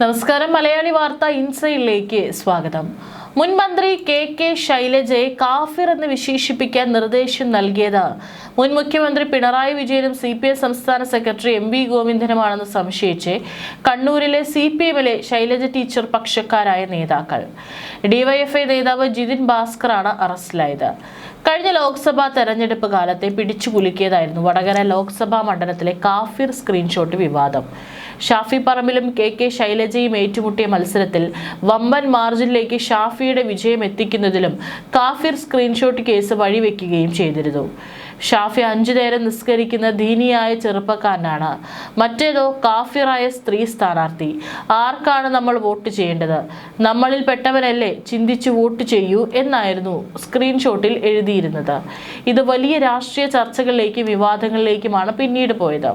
നമസ്കാരം. മലയാളി വാർത്ത ഇൻസൈഡിലേക്ക് സ്വാഗതം. മുൻ മന്ത്രി കെ ശൈലജയെ കാഫിർ എന്ന് വിശേഷിപ്പിക്കാൻ നിർദ്ദേശം നൽകിയത് മുൻ മുഖ്യമന്ത്രി പിണറായി വിജയനും CPM സംസ്ഥാന സെക്രട്ടറി MV ഗോവിന്ദനുമാണെന്ന് സംശയിച്ച് കണ്ണൂരിലെ CPMലെ ശൈലജ ടീച്ചർ പക്ഷക്കാരായ നേതാക്കൾ. DYFI നേതാവ് ജിതിൻ ഭാസ്കറാണ് അറസ്റ്റിലായത്. കഴിഞ്ഞ ലോക്സഭാ തെരഞ്ഞെടുപ്പ് കാലത്തെ പിടിച്ചുകുലുക്കിയതായിരുന്നു വടകര ലോക്സഭാ മണ്ഡലത്തിലെ കാഫിർ സ്ക്രീൻഷോട്ട് വിവാദം. ഷാഫി പറമ്പിലും കെ ശൈലജയും ഏറ്റുമുട്ടിയ മത്സരത്തിൽ വമ്പൻ മാർജിനിലേക്ക് ഷാഫിയുടെ വിജയം എത്തിക്കുന്നതിലും കാഫിർ സ്ക്രീൻഷോട്ട് കേസ് വഴിവെക്കുകയും ചെയ്തിരുന്നു. ഷാഫി 5 നേരം നിസ്കരിക്കുന്ന ദീനിയായ ചെറുപ്പക്കാരനാണ്, മറ്റേതോ കാഫിറായ സ്ത്രീ സ്ഥാനാർത്ഥി. ആർക്കാണ് നമ്മൾ വോട്ട് ചെയ്യേണ്ടത്? നമ്മളിൽ പെട്ടവനല്ലേ, ചിന്തിച്ചു വോട്ട് ചെയ്യൂ എന്നായിരുന്നു സ്ക്രീൻഷോട്ടിൽ എഴുതിയിരുന്നത്. ഇത് വലിയ രാഷ്ട്രീയ ചർച്ചകളിലേക്കും വിവാദങ്ങളിലേക്കുമാണ് പിന്നീട് പോയത്.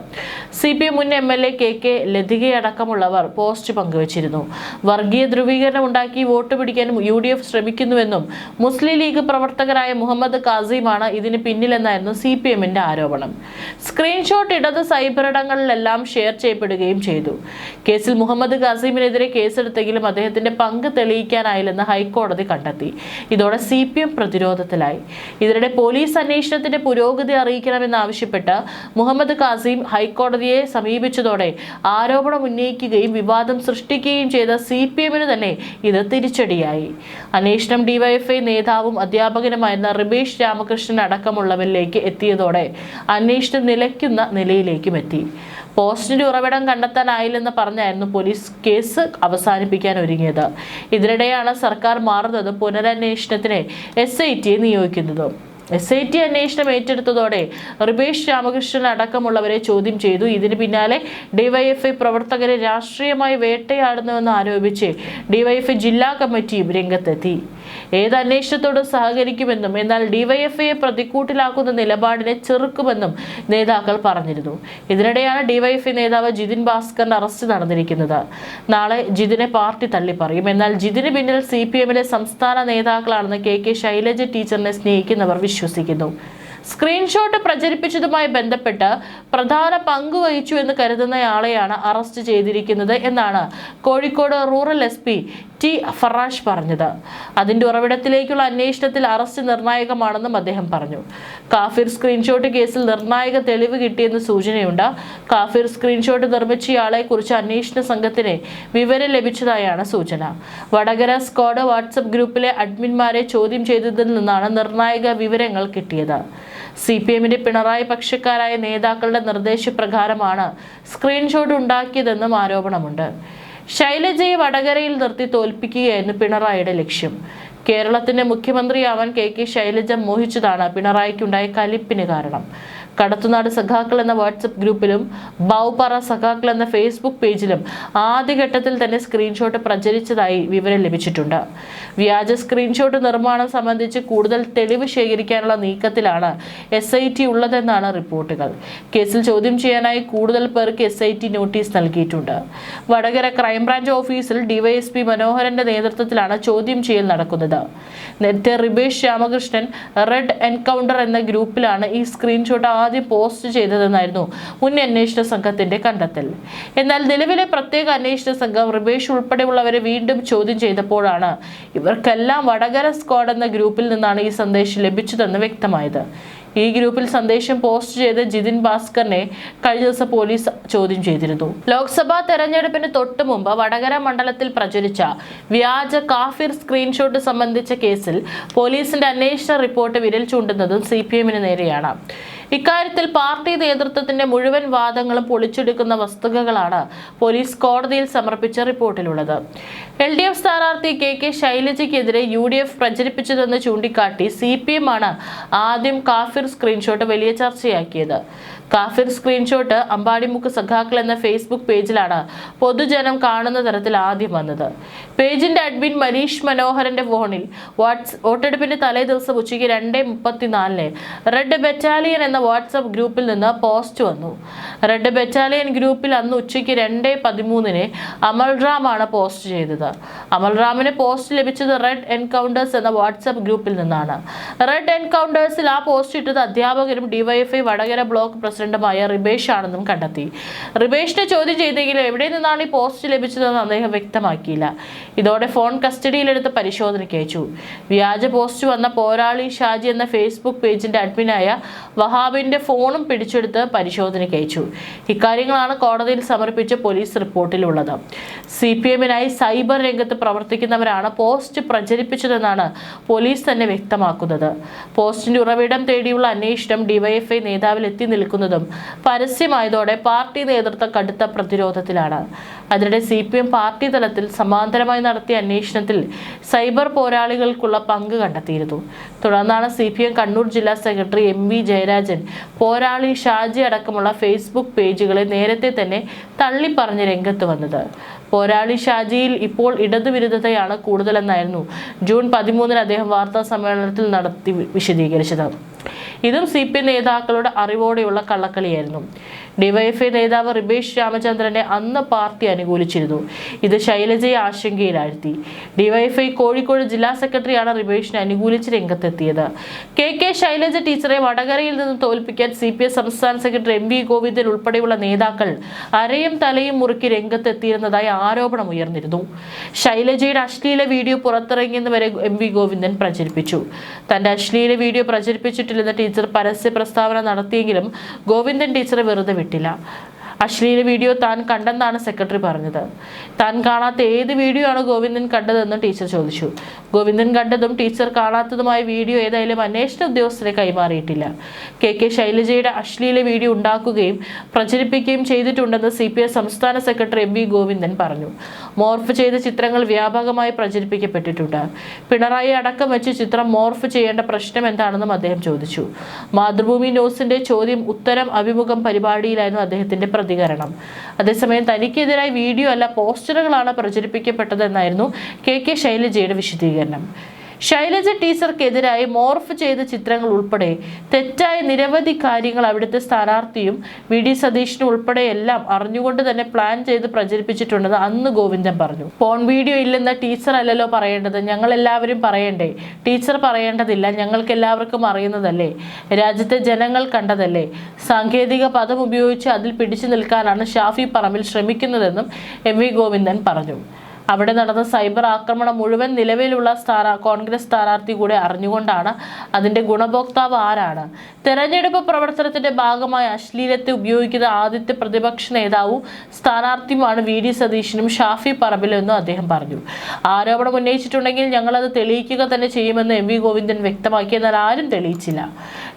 CPM മുൻ MLA കെ ലതികയടക്കമുള്ളവർ പോസ്റ്റ് പങ്കുവച്ചിരുന്നു. വർഗീയ ധ്രുവീകരണം ഉണ്ടാക്കി വോട്ട് പിടിക്കാൻ UDF ശ്രമിക്കുന്നുവെന്നും മുസ്ലിം ലീഗ് പ്രവർത്തകരായ മുഹമ്മദ് കാസിമാണ് ഇതിന് പിന്നിലെന്നായിരുന്നു CPMന്റെ ആരോപണം. സ്ക്രീൻഷോട്ട് ഇടത് സൈബറിടങ്ങളിലെല്ലാം ഷെയർ ചെയ്യപ്പെടുകയും ചെയ്തു. കേസിൽ മുഹമ്മദ് കാസിമിനെതിരെ കേസെടുത്തെങ്കിലും അദ്ദേഹത്തിന്റെ പങ്ക് തെളിയിക്കാനായില്ലെന്ന് ഹൈക്കോടതി കണ്ടെത്തി. ഇതോടെ CPM പ്രതിരോധത്തിലായി. ഇതിനിടെ പോലീസ് അന്വേഷണത്തിന്റെ പുരോഗതി അറിയിക്കണമെന്നാവശ്യപ്പെട്ട് മുഹമ്മദ് കാസിം ഹൈക്കോടതിയെ സമീപിച്ചതോടെ ആരോപണം ഉന്നയിക്കുകയും വിവാദം സൃഷ്ടിക്കുകയും ചെയ്ത CPMന് തന്നെ ഇത് തിരിച്ചടിയായി. അന്വേഷണം DYFI നേതാവും അധ്യാപകനുമായിരുന്ന റിബേഷ് രാമകൃഷ്ണൻ അടക്കമുള്ളവരിലേക്ക് എത്തിയതോടെ അന്വേഷണം നിലയ്ക്കുന്ന നിലയിലേക്കും എത്തി. പോസ്റ്റിന്റെ ഉറവിടം കണ്ടെത്താനായില്ലെന്ന് പറഞ്ഞായിരുന്നു പോലീസ് കേസ് അവസാനിപ്പിക്കാൻ ഒരുങ്ങിയത്. ഇതിനിടെയാണ് സർക്കാർ മാറുന്നതും പുനരന്വേഷണത്തിന് SITയെ നിയോഗിക്കുന്നതും. SIT അന്വേഷണം ഏറ്റെടുത്തതോടെ റിബേഷ് രാമകൃഷ്ണൻ അടക്കമുള്ളവരെ ചോദ്യം ചെയ്തു. ഇതിന് പിന്നാലെ DYFI പ്രവർത്തകരെ രാഷ്ട്രീയമായി വേട്ടയാടുന്നുവെന്ന് ആരോപിച്ച് DYFI ജില്ലാ കമ്മിറ്റിയും രംഗത്തെത്തി. ഏത് അന്വേഷണത്തോടും സഹകരിക്കുമെന്നും എന്നാൽ DYFIയെ പ്രതിക്കൂട്ടിലാക്കുന്ന നിലപാടിനെ ചെറുക്കുമെന്നും നേതാക്കൾ പറഞ്ഞിരുന്നു. ഇതിനിടെയാണ് DYFI നേതാവ് ജിതിൻ ഭാസ്കറിന്റെ അറസ്റ്റ് നടന്നിരിക്കുന്നത്. നാളെ ജിതിനെ പാർട്ടി തള്ളിപ്പറയും. എന്നാൽ ജിതിന് പിന്നിൽ CPMലെ സംസ്ഥാന നേതാക്കളാണെന്ന് കെ ശൈലജ ടീച്ചറിനെ സ്നേഹിക്കുന്നവർ വിശ്വസിക്കുന്നു. സ്ക്രീൻഷോട്ട് പ്രചരിപ്പിച്ചതുമായി ബന്ധപ്പെട്ട് പ്രധാന പങ്ക് വഹിച്ചു എന്ന് കരുതുന്നയാളെയാണ് അറസ്റ്റ് ചെയ്തിരിക്കുന്നത് എന്നാണ് Kozhikode rural SP T Farash പറഞ്ഞത്. അതിന്റെ ഉറവിടത്തിലേക്കുള്ള അന്വേഷണത്തിൽ അറസ്റ്റ് നിർണായകമാണെന്നും അദ്ദേഹം പറഞ്ഞു. കാഫിർ സ്ക്രീൻഷോട്ട് കേസിൽ നിർണായക തെളിവ് കിട്ടിയെന്ന് സൂചനയുണ്ട്. കാഫിർ സ്ക്രീൻഷോട്ട് നിർമ്മിച്ചയാളെ കുറിച്ച് അന്വേഷണ സംഘത്തിന് വിവരം ലഭിച്ചതായാണ് സൂചന. വടകര സ്ക്വാഡ് വാട്സപ്പ് ഗ്രൂപ്പിലെ അഡ്മിന്മാരെ ചോദ്യം ചെയ്തതിൽ നിന്നാണ് നിർണായക വിവരങ്ങൾ കിട്ടിയത്. CPMന്റെ പിണറായി പക്ഷക്കാരായ നേതാക്കളുടെ നിർദ്ദേശപ്രകാരമാണ് സ്ക്രീൻഷോട്ട് ഉണ്ടാക്കിയതെന്നും ആരോപണമുണ്ട്. ശൈലജയെ വടകരയിൽ നിർത്തി തോൽപ്പിക്കുകയായിരുന്നു പിണറായിയുടെ ലക്ഷ്യം. കേരളത്തിന്റെ മുഖ്യമന്ത്രിയാവാൻ കെ ശൈലജ മോഹിച്ചതാണ് പിണറായിക്കുണ്ടായ കലിപ്പിന് കാരണം. കടത്തുനാട് സഖാക്കൾ എന്ന വാട്സപ്പ് ഗ്രൂപ്പിലും ബൗപ്പറ സഖാക്കൾ എന്ന Facebook പേജിലും ആദ്യഘട്ടത്തിൽ തന്നെ സ്ക്രീൻഷോട്ട് പ്രചരിച്ചതായി വിവരം ലഭിച്ചിട്ടുണ്ട്. വ്യാജ സ്ക്രീൻഷോട്ട് നിർമ്മാണം സംബന്ധിച്ച് കൂടുതൽ തെളിവ് ശേഖരിക്കാനുള്ള നീക്കത്തിലാണ് SIT ഉള്ളതെന്നാണ് റിപ്പോർട്ടുകൾ. കേസിൽ ചോദ്യം ചെയ്യാനായി കൂടുതൽ പേർക്ക് SIT നോട്ടീസ് നൽകിയിട്ടുണ്ട്. വടകര ക്രൈംബ്രാഞ്ച് ഓഫീസിൽ DYSP മനോഹരന്റെ നേതൃത്വത്തിലാണ് ചോദ്യം ചെയ്യൽ നടക്കുന്നത്. നേരത്തെ റിബേഷ് രാമകൃഷ്ണൻ റെഡ് എൻകൗണ്ടർ എന്ന ഗ്രൂപ്പിലാണ് ഈ സ്ക്രീൻഷോട്ട് ആദ്യം പോസ്റ്റ് ചെയ്തതെന്നായിരുന്നു മുൻ അന്വേഷണ സംഘത്തിന്റെ കണ്ടെത്തൽ. എന്നാൽ നിലവിലെ പ്രത്യേക അന്വേഷണ സംഘം റിബേഷ് ഉൾപ്പെടെയുള്ളവരെ വീണ്ടും ചോദ്യം ചെയ്തപ്പോഴാണ് ഇവർക്കെല്ലാം വടകര സ്ക്വാഡ് എന്ന ഗ്രൂപ്പിൽ നിന്നാണ് ഈ സന്ദേശം ലഭിച്ചതെന്ന് വ്യക്തമായത്. ഈ ഗ്രൂപ്പിൽ സന്ദേശം പോസ്റ്റ് ചെയ്ത ജിതിൻ ഭാസ്കറിനെ കഴിഞ്ഞ ദിവസം പോലീസ് ചോദ്യം ചെയ്തിരുന്നു. ലോക്സഭാ തെരഞ്ഞെടുപ്പിന് തൊട്ടു മുമ്പ് വടകര മണ്ഡലത്തിൽ പ്രചരിച്ച വ്യാജ കാഫിർ സ്ക്രീൻഷോട്ട് സംബന്ധിച്ച കേസിൽ പോലീസിന്റെ അന്വേഷണ റിപ്പോർട്ട് വിരൽ ചൂണ്ടുന്നതും CPMന് നേരെയാണ്. ഇക്കാര്യത്തിൽ പാർട്ടി നേതൃത്വത്തിന്റെ മുഴുവൻ വാദങ്ങളും പൊളിച്ചെടുക്കുന്ന വസ്തുതകളാണ് പോലീസ് കോടതിയിൽ സമർപ്പിച്ച റിപ്പോർട്ടിലുള്ളത്. LDF സ്ഥാനാർത്ഥി കെ ശൈലജയ്ക്കെതിരെ UDF പ്രചരിപ്പിച്ചതെന്ന് ചൂണ്ടിക്കാട്ടി CPM ആണ് ആദ്യം കാഫിർ സ്ക്രീൻഷോട്ട് വലിയ ചർച്ചയാക്കിയത്. കാഫിർ സ്ക്രീൻഷോട്ട് അമ്പാടിമുക്ക് സഖാക്കൾ എന്ന Facebook പേജിലാണ് പൊതുജനം കാണുന്ന തരത്തിൽ ആദ്യം വന്നത്. പേജിന്റെ അഡ്മിൻ മനീഷ് മനോഹരന്റെ ഫോണിൽ വോട്ടെടുപ്പിന്റെ തലേ ദിവസം ഉച്ചയ്ക്ക് 2:34 റെഡ് ബറ്റാലിയൻ എന്ന വാട്സപ്പ് ഗ്രൂപ്പിൽ നിന്ന് പോസ്റ്റ് വന്നു. റെഡ് ബറ്റാലിയൻ ഗ്രൂപ്പിൽ അന്ന് ഉച്ചയ്ക്ക് 2:13 അമൽറാമാണ് പോസ്റ്റ് ചെയ്തത്. അമൽറാമിന് പോസ്റ്റ് ലഭിച്ചത് റെഡ് എൻകൗണ്ടേഴ്സ് എന്ന വാട്സ്ആപ്പ് ഗ്രൂപ്പിൽ നിന്നാണ്. റെഡ് എൻകൗണ്ടേഴ്സിൽ ആ പോസ്റ്റ് ഇട്ടത് അധ്യാപകരും ഡിവൈഎഫ്ഐ വടകര ബ്ലോക്ക് പ്രസിഡന്റുമായ റിബേഷ് ആണെന്നും കണ്ടെത്തി. റിബേഷിനെ ചോദ്യം ചെയ്തെങ്കിലും എവിടെ നിന്നാണ് ഈ പോസ്റ്റ് ലഭിച്ചതെന്ന് അദ്ദേഹം വ്യക്തമാക്കിയില്ല. ഇതോടെ ഫോൺ കസ്റ്റഡിയിലെടുത്ത് പരിശോധനയ്ക്ക് അയച്ചു. വ്യാജ പോസ്റ്റ് വന്ന പോരാളി ഷാജി എന്ന ഫേസ്ബുക്ക് പേജിന്റെ അഡ്മിനായ വഹാബിന്റെ ഫോണും പിടിച്ചെടുത്ത് പരിശോധനയ്ക്ക് അയച്ചു. ഇക്കാര്യങ്ങളാണ് കോടതിയിൽ സമർപ്പിച്ച പോലീസ് റിപ്പോർട്ടിലുള്ളത്. CPM-നായി സൈബർ രംഗത്ത് പ്രവർത്തിക്കുന്നവരാണ് പോസ്റ്റ് പ്രചരിപ്പിച്ചതെന്നാണ് പോലീസ് തന്നെ വ്യക്തമാക്കുന്നത്. പോസ്റ്റിന്റെ ഉറവിടം തേടിയുള്ള അന്വേഷണം ഡിവൈഎഫ്ഐ നേതാവിൽ എത്തി നിൽക്കുന്നതും പരസ്യമായതോടെ പാർട്ടി നേതൃത്വം കടുത്ത പ്രതിരോധത്തിലാണ്. അതിനിടെ CPM പാർട്ടി തലത്തിൽ സമാന്തരമായി നടത്തിയ അന്വേഷണത്തിൽ സൈബർ പോരാളികൾക്കുള്ള പങ്ക് കണ്ടെത്തിയിരുന്നു. തുടർന്നാണ് CPM കണ്ണൂർ ജില്ലാ സെക്രട്ടറി MV ജയരാജൻ പോരാളി ഷാജി അടക്കമുള്ള ഫേസ്ബുക്ക് പേജുകളെ നേരത്തെ തന്നെ തള്ളിപ്പറഞ്ഞ് രംഗത്ത് വന്നത്. പോരാളി ഷാജിയിൽ ഇപ്പോൾ ഇടതുവിരുദ്ധതയാണ് കൂടുതലെന്നായിരുന്നു ജൂൺ 13 അദ്ദേഹം വാർത്താ സമ്മേളനത്തിൽ നടത്തി വിശദീകരിച്ചത്. ഇതും CPM നേതാക്കളുടെ അറിവോടെയുള്ള കള്ളക്കളിയായിരുന്നു. ഡിവൈഎഫ്ഐ നേതാവ് റിബേഷ് രാമചന്ദ്രനെ അന്ന് പാർട്ടി അനുകൂലിച്ചിരുന്നു. ഇത് ശൈലജയെ ആശങ്കയിലാഴ്ത്തി. ഡിവൈഎഫ്ഐ കോഴിക്കോട് ജില്ലാ സെക്രട്ടറിയാണ് റിബേഷിനെ അനുകൂലിച്ച് രംഗത്തെത്തിയത്. KK ശൈലജ ടീച്ചറെ വടകരയിൽ നിന്ന് തോൽപ്പിക്കാൻ CPM സംസ്ഥാന സെക്രട്ടറി MV ഗോവിന്ദൻ ഉൾപ്പെടെയുള്ള നേതാക്കൾ അരയും തലയും മുറുക്കി രംഗത്തെത്തിയിരുന്നതായി ആരോപണം ഉയർന്നിരുന്നു. ശൈലജയുടെ അശ്ലീല വീഡിയോ പുറത്തിറങ്ങിയെന്ന് വരെ MV ഗോവിന്ദൻ പ്രചരിപ്പിച്ചു. തന്റെ അശ്ലീല വീഡിയോ പ്രചരിപ്പിച്ചിട്ടില്ലെന്ന് ടീച്ചർ പരസ്യ പ്രസ്താവന നടത്തിയെങ്കിലും ഗോവിന്ദൻ ടീച്ചറെ വെറുതെ വിട്ടില്ല. അശ്ലീല വീഡിയോ താൻ കണ്ടെന്നാണ് സെക്രട്ടറി പറഞ്ഞത്. താൻ കാണാത്ത ഏത് വീഡിയോ ആണ് ഗോവിന്ദൻ കണ്ടതെന്ന് ടീച്ചർ ചോദിച്ചു. ഗോവിന്ദൻ കണ്ടതും ടീച്ചർ കാണാത്തതുമായ വീഡിയോ ഏതായാലും അന്വേഷണ ഉദ്യോഗസ്ഥരെ കൈമാറിയിട്ടില്ല. KK ശൈലജയുടെ അശ്ലീല വീഡിയോ ഉണ്ടാക്കുകയും പ്രചരിപ്പിക്കുകയും ചെയ്തിട്ടുണ്ടെന്ന് CPM സംസ്ഥാന സെക്രട്ടറി MV ഗോവിന്ദൻ പറഞ്ഞു. മോർഫ് ചെയ്ത ചിത്രങ്ങൾ വ്യാപകമായി പ്രചരിപ്പിക്കപ്പെട്ടിട്ടുണ്ട്. പിണറായി അടക്കം വെച്ച് ചിത്രം മോർഫ് ചെയ്യേണ്ട പ്രശ്നം എന്താണെന്നും അദ്ദേഹം ചോദിച്ചു. മാതൃഭൂമി ന്യൂസിന്റെ ചോദ്യം ഉത്തരം അഭിമുഖം പരിപാടിയിലായിരുന്നു അദ്ദേഹത്തിന്റെ പ്രതികരണം. അതേസമയം തനിക്കെതിരായി വീഡിയോ അല്ല പോസ്റ്ററുകളാണ് പ്രചരിപ്പിക്കപ്പെട്ടതെന്നായിരുന്നു KK ശൈലജയുടെ വിശദീകരണം. ശൈലജ ടീച്ചർക്കെതിരായി മോർഫ് ചെയ്ത ചിത്രങ്ങൾ ഉൾപ്പെടെ തെറ്റായ നിരവധി കാര്യങ്ങൾ അവിടുത്തെ സ്ഥാനാർത്ഥിയും VD സതീശനും ഉൾപ്പെടെ എല്ലാം അറിഞ്ഞുകൊണ്ട് തന്നെ പ്ലാൻ ചെയ്ത് പ്രചരിപ്പിച്ചിട്ടുണ്ടെന്ന് അന്ന് ഗോവിന്ദൻ പറഞ്ഞു. പോൺ വീഡിയോ ഇല്ലെന്ന് ടീച്ചർ അല്ലല്ലോ പറയേണ്ടത്, ഞങ്ങൾ എല്ലാവരും പറയണ്ടേ? ടീച്ചർ പറയേണ്ടതില്ല, ഞങ്ങൾക്ക് എല്ലാവർക്കും അറിയുന്നതല്ലേ, രാജ്യത്തെ ജനങ്ങൾ കണ്ടതല്ലേ? സാങ്കേതിക പദം ഉപയോഗിച്ച് അതിൽ പിടിച്ചു നിൽക്കാനാണ് ഷാഫി പറമ്പിൽ ശ്രമിക്കുന്നതെന്നും MV ഗോവിന്ദൻ പറഞ്ഞു. അവിടെ നടന്ന സൈബർ ആക്രമണം മുഴുവൻ നിലവിലുള്ള കോൺഗ്രസ് സ്ഥാനാർത്ഥി കൂടെ അറിഞ്ഞുകൊണ്ടാണ്. അതിന്റെ ഗുണഭോക്താവ് ആരാണ്? തെരഞ്ഞെടുപ്പ് പ്രവർത്തനത്തിന്റെ ഭാഗമായി അശ്ലീലത്തെ ഉപയോഗിക്കുന്ന ആദ്യത്തെ പ്രതിപക്ഷ നേതാവും സ്ഥാനാർത്ഥിയുമാണ് VD സതീശനും ഷാഫി പറമ്പിലും എന്നും അദ്ദേഹം പറഞ്ഞു. ആരോപണം ഉന്നയിച്ചിട്ടുണ്ടെങ്കിൽ ഞങ്ങളത് തെളിയിക്കുക തന്നെ ചെയ്യുമെന്ന് MV ഗോവിന്ദൻ വ്യക്തമാക്കി. എന്നാൽ ആരും തെളിയിച്ചില്ല.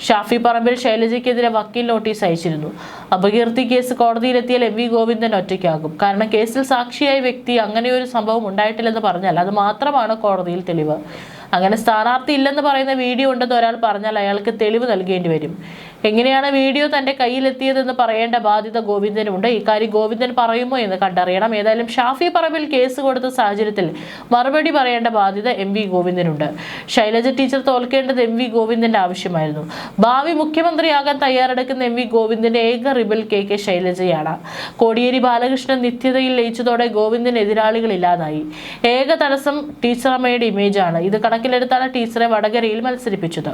ഷാഫി പറമ്പിൽ ശൈലജയ്ക്കെതിരെ വക്കീൽ നോട്ടീസ് അയച്ചിരുന്നു. അപകീർത്തി കേസ് കോടതിയിലെത്തിയാൽ MV ഗോവിന്ദൻ ഒറ്റയ്ക്കാകും. കാരണം കേസിൽ സാക്ഷിയായ വ്യക്തി അങ്ങനെയൊരു സംഭവം ഉണ്ടായിട്ടില്ലെന്ന് പറഞ്ഞാൽ അത് മാത്രമാണ് കോടതിയിൽ തെളിവ്. അങ്ങനെ സ്ഥാനാർത്ഥി ഇല്ലെന്ന് പറയുന്ന വീഡിയോ ഉണ്ടെന്ന് ഒരാൾ പറഞ്ഞാൽ അയാൾക്ക് തെളിവ് നൽകേണ്ടി വരും. എങ്ങനെയാണ് വീഡിയോ തന്റെ കയ്യിലെത്തിയതെന്ന് പറയേണ്ട ബാധ്യത ഗോവിന്ദനുണ്ട്. ഇക്കാര്യം ഗോവിന്ദൻ പറയുമോ എന്ന് കണ്ടറിയണം. ഏതായാലും ഷാഫി പറമ്പിൽ കേസ് കൊടുത്ത സാഹചര്യത്തിൽ മറുപടി പറയേണ്ട ബാധ്യത MV ഗോവിന്ദനുണ്ട്. ശൈലജ ടീച്ചർ തോൽക്കേണ്ടത് MV ഗോവിന്ദന്റെ ആവശ്യമായിരുന്നു. ഭാവി മുഖ്യമന്ത്രിയാകാൻ തയ്യാറെടുക്കുന്ന MV ഗോവിന്ദന്റെ ഏക റിബൽ KK ശൈലജയാണ്. കോടിയേരി ബാലകൃഷ്ണൻ നിത്യതയിൽ ലയിച്ചതോടെ ഗോവിന്ദന് എതിരാളികൾ ഇല്ലാതായി. ഏക തടസ്സം ടീച്ചറമ്മയുടെ ഇമേജാണ്. ഇത് കണക്കിലെടുത്താണ് ടീച്ചറെ വടകരയിൽ മത്സരിപ്പിച്ചത്.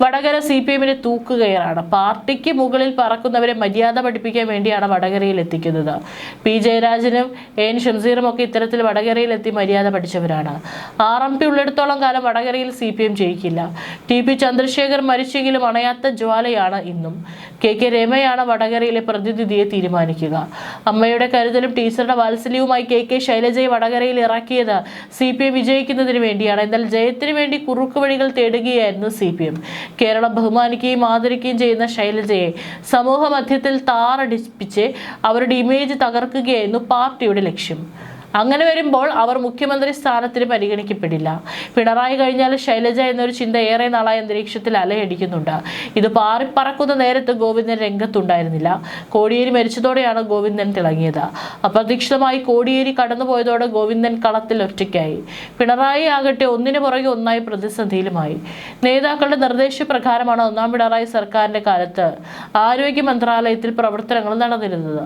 വടകര CPM-ന്റെ തൂക്കുകയറാണ്. പാർട്ടിക്ക് മുകളിൽ പറക്കുന്നവരെ മര്യാദ പഠിപ്പിക്കാൻ വേണ്ടിയാണ് വടകരയിൽ എത്തിക്കുന്നത്. P ജയരാജനും N ഷംസീറും ഒക്കെ ഇത്തരത്തിൽ വടകരയിൽ എത്തി മര്യാദ പഠിച്ചവരാണ്. RMP ഉള്ളിടത്തോളം കാലം വടകരയിൽ CPM ജയിക്കില്ല. TP ചന്ദ്രശേഖർ മരിച്ചെങ്കിലും അണയാത്ത ജ്വാലയാണ് ഇന്നും. KK രമയാണ് വടകരയിലെ പ്രതിനിധിയെ തീരുമാനിക്കുക. അമ്മയുടെ കരുതലും ടീച്ചറുടെ വാത്സല്യവുമായി KK ശൈലജയെ വടകരയിൽ ഇറക്കിയത് CPM വിജയിക്കുന്നതിന് വേണ്ടിയാണ്. എന്നാൽ ജയത്തിന് വേണ്ടി കുറുക്കുവഴികൾ തേടുകയായിരുന്നു CPM. കേരളം ബഹുമാനിക്കുകയും ആദരിക്കുകയും ചെയ്യുന്ന ശൈലജയെ സമൂഹ മധ്യത്തിൽ താറടിപ്പിച്ച് അവരുടെ ഇമേജ് തകർക്കുകയായിരുന്നു പാർട്ടിയുടെ ലക്ഷ്യം. അങ്ങനെ വരുമ്പോൾ അവർ മുഖ്യമന്ത്രി സ്ഥാനത്തിന് പരിഗണിക്കപ്പെടില്ല. പിണറായി കഴിഞ്ഞാൽ ശൈലജ എന്നൊരു ചിന്ത ഏറെ നാളായി അന്തരീക്ഷത്തിൽ അലയടിക്കുന്നുണ്ട്. ഇത് പാറിപ്പറക്കുന്ന നേരത്ത് ഗോവിന്ദൻ രംഗത്തുണ്ടായിരുന്നില്ല. കോടിയേരി മരിച്ചതോടെയാണ് ഗോവിന്ദൻ തിളങ്ങിയത്. അപ്രതീക്ഷിതമായി കോടിയേരി കടന്നുപോയതോടെ ഗോവിന്ദൻ കളത്തിൽ ഒറ്റയ്ക്കായി. പിണറായി ആകട്ടെ ഒന്നിനു പുറകെ ഒന്നായി പ്രതിസന്ധിയിലുമായി. നേതാക്കളുടെ നിർദ്ദേശപ്രകാരമാണ് ഒന്നാം പിണറായി സർക്കാരിന്റെ കാലത്ത് ആരോഗ്യ മന്ത്രാലയത്തിൽ പ്രവർത്തനങ്ങൾ നടന്നിരുന്നത്.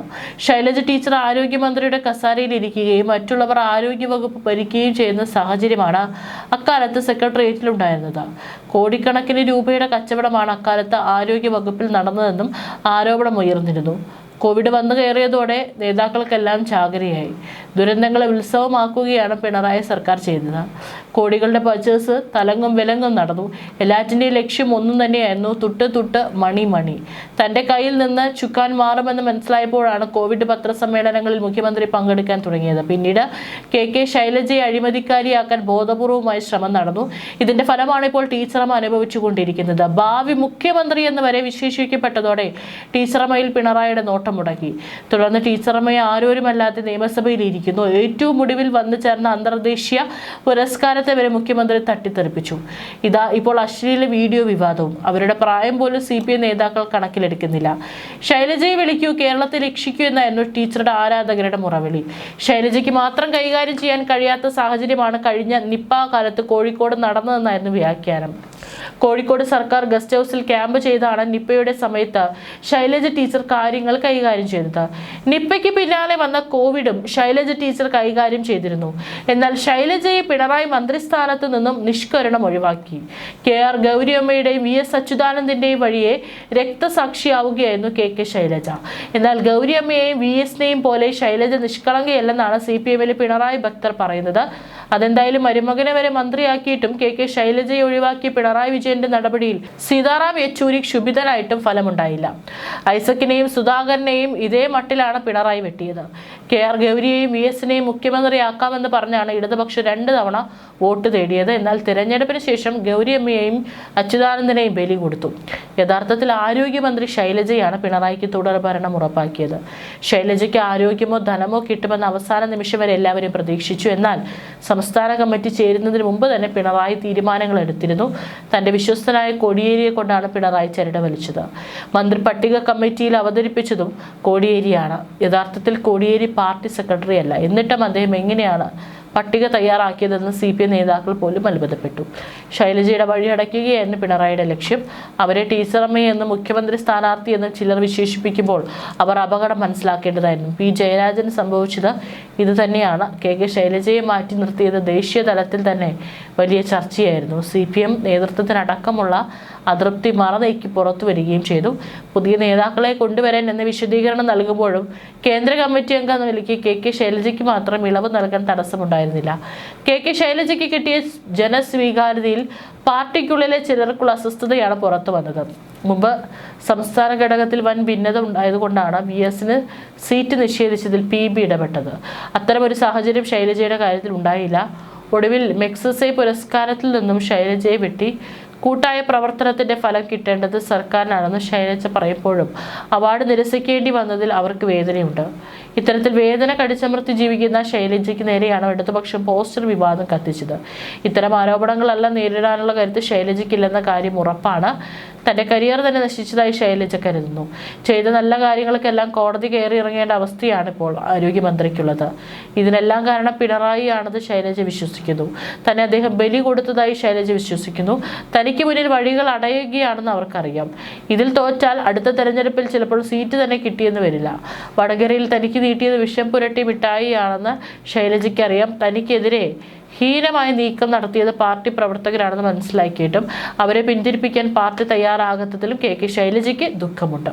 ശൈലജ ടീച്ചർ ആരോഗ്യമന്ത്രിയുടെ കസാരയിൽ ഇരിക്കുകയും മറ്റുള്ളവർ ആരോഗ്യവകുപ്പ് ഭരിക്കുകയും ചെയ്യുന്ന സാഹചര്യമാണ് അക്കാലത്ത് സെക്രട്ടേറിയറ്റിലുണ്ടായിരുന്നത്. കോടിക്കണക്കിന് രൂപയുടെ കച്ചവടമാണ് അക്കാലത്ത് ആരോഗ്യ വകുപ്പിൽ നടന്നതെന്നും ആരോപണം ഉയർന്നിരുന്നു. കോവിഡ് വന്നു കയറിയതോടെ നേതാക്കൾക്കെല്ലാം ചാകരയായി. ദുരന്തങ്ങളെ ഉത്സവമാക്കുകയാണ് പിണറായി സർക്കാർ ചെയ്തത്. കോടികളുടെ പർച്ചേസ് തലങ്ങും വിലങ്ങും നടന്നു. എല്ലാറ്റിൻ്റെയും ലക്ഷ്യം ഒന്നും തന്നെയായിരുന്നു, തുട്ട് മണി. തൻ്റെ കയ്യിൽ നിന്ന് ചുക്കാൻ മാറുമെന്ന് മനസ്സിലായപ്പോഴാണ് കോവിഡ് പത്രസമ്മേളനങ്ങളിൽ മുഖ്യമന്ത്രി പങ്കെടുക്കാൻ തുടങ്ങിയത്. പിന്നീട് കെ ശൈലജയെ അഴിമതിക്കാരിയാക്കാൻ ബോധപൂർവമായി ശ്രമം നടന്നു. ഇതിന്റെ ഫലമാണ് ഇപ്പോൾ ടീച്ചറമ്മ അനുഭവിച്ചുകൊണ്ടിരിക്കുന്നത്. ഭാവി മുഖ്യമന്ത്രി എന്ന് വരെ വിശേഷിക്കപ്പെട്ടതോടെ ടീച്ചറമ്മയിൽ പിണറായിയുടെ നോട്ടം മുടക്കി. തുടർന്ന് ടീച്ചറമ്മയെ ആരോരുമല്ലാതെ നിയമസഭയിൽ ഇരിക്കുന്നു. ഏറ്റവും ഒടുവിൽ വന്നു ചേർന്ന അന്തർദേശീയ പുരസ്കാരത്തെ വരെ മുഖ്യമന്ത്രി തട്ടിത്തെറിപ്പിച്ചു. ഇതാ ഇപ്പോൾ അശ്ലീല വീഡിയോ വിവാദവും. അവരുടെ പ്രായം പോലും CPM നേതാക്കൾ കണക്കിലെടുക്കുന്നില്ല. ശൈലജയെ വിളിക്കൂ, കേരളത്തെ രക്ഷിക്കൂ എന്നായിരുന്നു ടീച്ചറുടെ ആരാധകരുടെ മുറവിളി. ശൈലജയ്ക്ക് മാത്രം കൈകാര്യം ചെയ്യാൻ കഴിയാത്ത സാഹചര്യമാണ് കഴിഞ്ഞ നിപ്പ കാലത്ത് കോഴിക്കോട് നടന്നതെന്നായിരുന്നു വ്യാഖ്യാനം. കോഴിക്കോട് സർക്കാർ ഗസ്റ്റ് ഹൗസിൽ ക്യാമ്പ് ചെയ്താണ് നിപ്പയുടെ സമയത്ത് ശൈലജ ടീച്ചർ കാര്യങ്ങൾ കൈകാര്യം ചെയ്തത്. നിപ്പയ്ക്ക് പിന്നാലെ വന്ന കോവിഡും ശൈലജ ടീച്ചർ കൈകാര്യം ചെയ്തിരുന്നു. എന്നാൽ ശൈലജയെ പിണറായി മന്ത്രിസ്ഥാനത്ത് നിന്നും നിഷ്കരണം ഒഴിവാക്കി. KR ഗൗരിയമ്മയുടെയും VS അച്യുതാനന്ദന്റെയും വഴിയെ രക്തസാക്ഷിയാവുകയായിരുന്നു KK ശൈലജ. എന്നാൽ ഗൗരിയമ്മയെയും VSനെയും പോലെ ശൈലജ നിഷ്കളങ്കയല്ലെന്നാണ് CPMലെ പിണറായി ഭക്തർ പറയുന്നത്. അതെന്തായാലും മരുമകനെ വരെ മന്ത്രിയാക്കിയിട്ടും KK ശൈലജയെ ഒഴിവാക്കിയ പിണറായി വിജയന്റെ നടപടിയിൽ സീതാറാം യെച്ചൂരി ക്ഷുഭിതനായിട്ടും ഫലമുണ്ടായില്ല. ഐസക്കിനെയും സുധാകരനെയും ഇതേ മട്ടിലാണ് പിണറായി വെട്ടിയത്. KR ഗൗരിയെയും VSനെയും മുഖ്യമന്ത്രിയാക്കാമെന്ന് പറഞ്ഞാണ് ഇടതുപക്ഷം 2 തവണ വോട്ട് തേടിയത്. എന്നാൽ തിരഞ്ഞെടുപ്പിന് ശേഷം ഗൗരിയമ്മയെയും അച്യുതാനന്ദനെയും ബലി കൊടുത്തു. യഥാർത്ഥത്തിൽ ആരോഗ്യമന്ത്രി ശൈലജയാണ് പിണറായിക്ക് തുടർഭരണം ഉറപ്പാക്കിയത്. ശൈലജയ്ക്ക് ആരോഗ്യമോ ധനമോ കിട്ടുമെന്ന് അവസാന നിമിഷം വരെ എല്ലാവരും പ്രതീക്ഷിച്ചു. എന്നാൽ സംസ്ഥാന കമ്മിറ്റി ചേരുന്നതിന് മുമ്പ് തന്നെ പിണറായി തീരുമാനങ്ങൾ എടുത്തിരുന്നു. തന്റെ വിശ്വസ്തനായ കോടിയേരിയെ കൊണ്ടാണ് പിണറായി ചരട് വലിച്ചത്. മന്ത്രി പട്ടിക കമ്മിറ്റിയിൽ അവതരിപ്പിച്ചതും കോടിയേരിയാണ്. യഥാർത്ഥത്തിൽ കോടിയേരി പാർട്ടി സെക്രട്ടറി അല്ല. എന്നിട്ടും അദ്ദേഹം എങ്ങനെയാണ് പട്ടിക തയ്യാറാക്കിയതെന്ന് CPM നേതാക്കൾ പോലും അത്ഭുതപ്പെട്ടു. ശൈലജയുടെ വഴി അടയ്ക്കുകയായിരുന്നു പിണറായിയുടെ ലക്ഷ്യം. അവരെ ടീച്ചറമ്മയെന്ന് മുഖ്യമന്ത്രി സ്ഥാനാർത്ഥി എന്ന് ചിലർ വിശേഷിപ്പിക്കുമ്പോൾ അവർ അപകടം മനസ്സിലാക്കേണ്ടതായിരുന്നു. P ജയരാജന് സംഭവിച്ചത് ഇത് തന്നെയാണ്. KK ശൈലജയെ മാറ്റി നിർത്തിയത് ദേശീയ തലത്തിൽ തന്നെ വലിയ ചർച്ചയായിരുന്നു. CPM നേതൃത്വത്തിനടക്കമുള്ള അതൃപ്തി മറനീക്കി പുറത്തു വരികയും ചെയ്തു. പുതിയ നേതാക്കളെ കൊണ്ടുവരാൻ എന്ന വിശദീകരണം നൽകുമ്പോഴും കേന്ദ്ര കമ്മിറ്റി അംഗം എന്ന നിലയ്ക്ക് KK ശൈലജയ്ക്ക് മാത്രം ഇളവ് നൽകാൻ തടസ്സമുണ്ടായിരുന്നില്ല. KK ശൈലജയ്ക്ക് കിട്ടിയ ജനസ്വീകാര്യതയിൽ പാർട്ടിക്കുള്ളിലെ ചിലർക്കുള്ള അസ്വസ്ഥതയാണ് പുറത്തു വന്നത്. മുമ്പ് സംസ്ഥാന ഘടകത്തിൽ വൻ ഭിന്നത ഉണ്ടായതുകൊണ്ടാണ് VSന് സീറ്റ് നിഷേധിച്ചതിൽ PB ഇടപെട്ടത്. അത്തരമൊരു സാഹചര്യം ശൈലജയുടെ കാര്യത്തിൽ ഉണ്ടായില്ല. ഒടുവിൽ മെക്സസെ പുരസ്കാരത്തിൽ നിന്നും ശൈലജയെ വെട്ടി. കൂട്ടായ പ്രവർത്തനത്തിന്റെ ഫലം കിട്ടേണ്ടത് സർക്കാരിനാണെന്ന് ശൈലജ പറയുമ്പോഴും അവാർഡ് നിരസിക്കേണ്ടി വന്നതിൽ അവർക്ക് വേദനയുണ്ട്. ഇത്തരത്തിൽ വേദന കടിച്ചമർത്തി ജീവിക്കുന്ന ശൈലജയ്ക്ക് നേരെയാണ് ഇടതുപക്ഷം പോസ്റ്റർ വിവാദം കത്തിച്ചത്. ഇത്തരം ആരോപണങ്ങളെല്ലാം നേരിടാനുള്ള കരുത്ത് ശൈലജയ്ക്കില്ലെന്ന കാര്യം ഉറപ്പാണ്. തന്റെ കരിയർ തന്നെ നശിച്ചതായി ശൈലജ കരുതുന്നു. ചെയ്ത നല്ല കാര്യങ്ങൾക്കെല്ലാം കോടതി കയറി ഇറങ്ങേണ്ട അവസ്ഥയാണ് ഇപ്പോൾ ആരോഗ്യമന്ത്രിക്കുള്ളത്. ഇതിനെല്ലാം കാരണം പിണറായി ആണെന്ന് ശൈലജ വിശ്വസിക്കുന്നു. തന്നെ അദ്ദേഹം ബലി കൊടുത്തതായി ശൈലജ വിശ്വസിക്കുന്നു. തനിക്ക് മുന്നിൽ വഴികൾ അടയുകയാണെന്ന് അവർക്കറിയാം. ഇതിൽ തോറ്റാൽ അടുത്ത തെരഞ്ഞെടുപ്പിൽ ചിലപ്പോൾ സീറ്റ് തന്നെ കിട്ടിയെന്ന് വരില്ല. വടകരയിൽ തനിക്ക് നീട്ടിയത് വിഷം പുരട്ടി മിഠായിയാണെന്ന് ശൈലജയ്ക്ക് അറിയാം. തനിക്കെതിരെ ഹീനമായ നീക്കം നടത്തിയത് പാർട്ടി പ്രവർത്തകരാണെന്ന് മനസ്സിലാക്കിയിട്ടും അവരെ പിന്തിരിപ്പിക്കാൻ പാർട്ടി തയ്യാറാകാത്തതിലും KK ശൈലജയ്ക്ക് ദുഃഖമുണ്ട്.